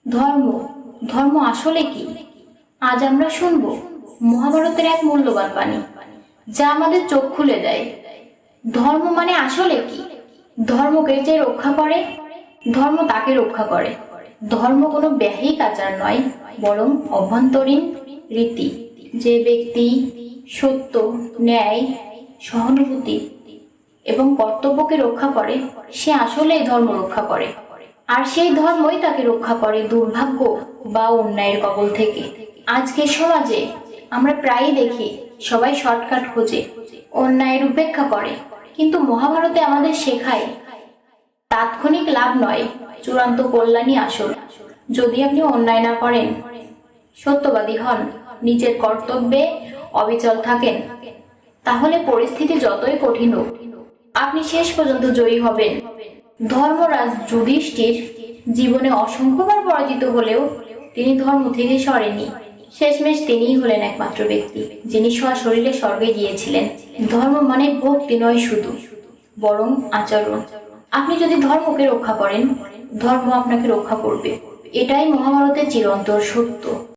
ধর্ম ধর্ম আসলে কি? আজ আমরা শুনব মহাভারতের এক মূল্যবান বাণী, যা আমাদের চোখ খুলে দেয়। ধর্ম মানে আসলে কি? ধর্মকে যে রক্ষা করে, ধর্ম তাকে রক্ষা করে। ধর্ম কোনো বাহ্যিক আচার নয়, বরং অভ্যন্তরীণ রীতি। যে ব্যক্তি সত্য, ন্যায়, সহানুভূতি এবং কর্তব্যকে রক্ষা করে, সে আসলেই ধর্ম রক্ষা করে। আর সেই ধর্মই তাকে রক্ষা করে দুর্ভাগ্য বা অন্যায়ের কবল থেকে। আজকের সমাজে আমরা প্রায়ই দেখি সবাই শর্টকাট খোঁজে, অন্যায়ের উপেক্ষা করে, কিন্তু মহাভারতে আমাদের শেখায় তাৎক্ষণিক লাভ নয়, চূড়ান্ত কল্যাণই আসল। যদি আপনি অন্যায় না করেন, সত্যবাদী হন, নিজের কর্তব্যে অবিচল থাকেন, তাহলে পরিস্থিতি যতই কঠিন হোক, আপনি শেষ পর্যন্ত জয়ী হবেন। ধর্মরাজ যুধিষ্ঠির জীবনে অসংখ্যবার পরাজিত হলেও তিনি ধর্ম থেকে সরেননি। শেষমেশ তিনিই হলেন একমাত্র ব্যক্তি যিনি সশরীরে স্বর্গে গিয়েছিলেন। ধর্ম মানে ভক্তি নয় শুধু, বরং আচরণ। আপনি যদি ধর্মকে রক্ষা করেন, ধর্ম আপনাকে রক্ষা করবে। এটাই মহাভারতের চিরন্তর সত্য।